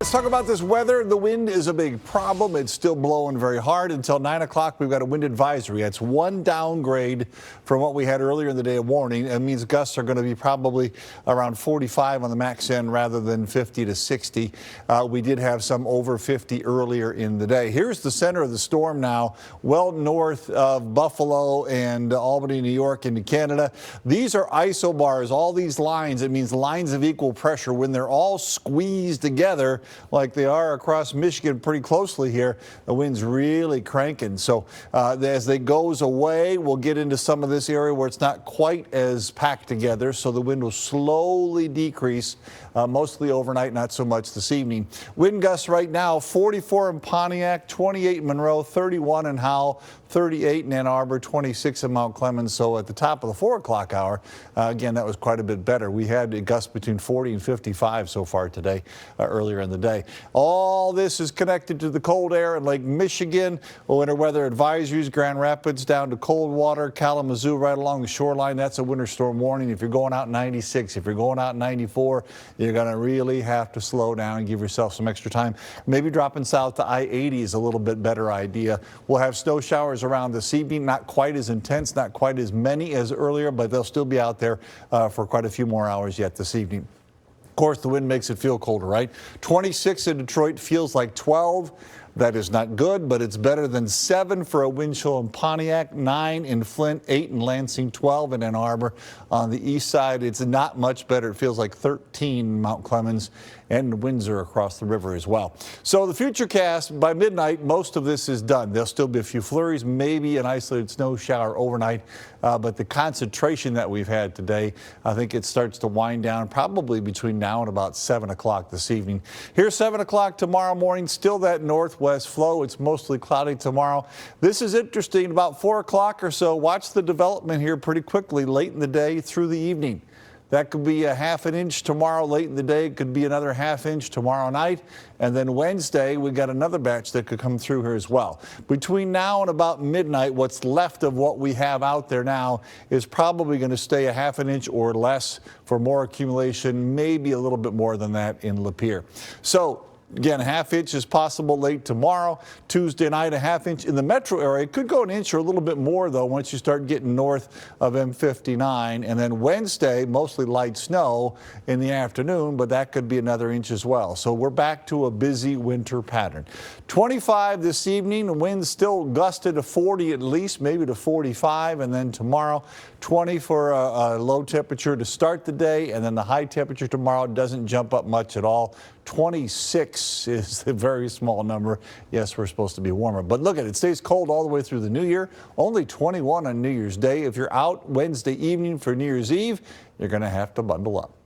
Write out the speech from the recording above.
Let's talk about this weather. The wind is a big problem. It's still blowing very hard. Until 9 o'clock, we've got a wind advisory. That's one downgrade from what we had earlier in the day of warning. It means gusts are going to be probably around 45 on the max end rather than 50 to 60. We did have some over 50 earlier in the day. Here's the center of the storm now, well north of Buffalo and Albany, New York into Canada. These are isobars, all these lines. It means lines of equal pressure. When they're all squeezed together, like they are across Michigan pretty closely here, the wind's really cranking. So as they goes away, we'll get into some of this area where it's not quite as packed together. So the wind will slowly decrease, mostly overnight, not so much this evening. Wind gusts right now, 44 in Pontiac, 28 in Monroe, 31 in Howell, 38 in Ann Arbor, 26 in Mount Clemens. So at the top of the 4 o'clock hour, again, that was quite a bit better. We had a gust between 40 and 55 so far today, earlier in the day. All this is connected to the cold air in Lake Michigan. Winter weather advisories, Grand Rapids down to Coldwater, Kalamazoo right along the shoreline. That's a winter storm warning. If you're going out 96, if you're going out 94, you're going to really have to slow down and give yourself some extra time. Maybe dropping south to I-80 is a little bit better idea. We'll have snow showers around this evening, not quite as intense, not quite as many as earlier, but they'll still be out there for quite a few more hours yet this evening. Of course, the wind makes it feel colder, right? 26 in Detroit feels like 12. That is not good, but it's better than 7 for a wind chill in Pontiac, 9 in Flint, 8 in Lansing, 12 in Ann Arbor. On the east side, it's not much better. It feels like 13 in Mount Clemens and Windsor across the river as well. So the futurecast, by midnight, most of this is done. There'll still be a few flurries, maybe an isolated snow shower overnight, but the concentration that we've had today, I think it starts to wind down probably between now and about 7 o'clock this evening. Here's 7 o'clock tomorrow morning, still that northwest flow. It's mostly cloudy tomorrow. This is interesting. About 4 o'clock or so, watch the development here pretty quickly late in the day through the evening. That could be a ½ an inch tomorrow late in the day. It could be another ½ inch tomorrow night. And then Wednesday, we got another batch that could come through here as well. Between now and about midnight, what's left of what we have out there now is probably going to stay a ½ an inch or less for more accumulation, maybe a little bit more than that in Lapeer. So again, ½ inch is possible late tomorrow. Tuesday night, a ½ inch in the metro area. It could go an inch or a little bit more, though, once you start getting north of M59. And then Wednesday, mostly light snow in the afternoon, but that could be another inch as well. So we're back to a busy winter pattern. 25 this evening. The wind's still gusted to 40 at least, maybe to 45. And then tomorrow, 20 for a low temperature to start the day. And then the high temperature tomorrow doesn't jump up much at all. 26 is a very small number. Yes, we're supposed to be warmer, but look at it. It stays cold all the way through the new year. Only 21 on New Year's Day. If you're out Wednesday evening for New Year's Eve, you're going to have to bundle up.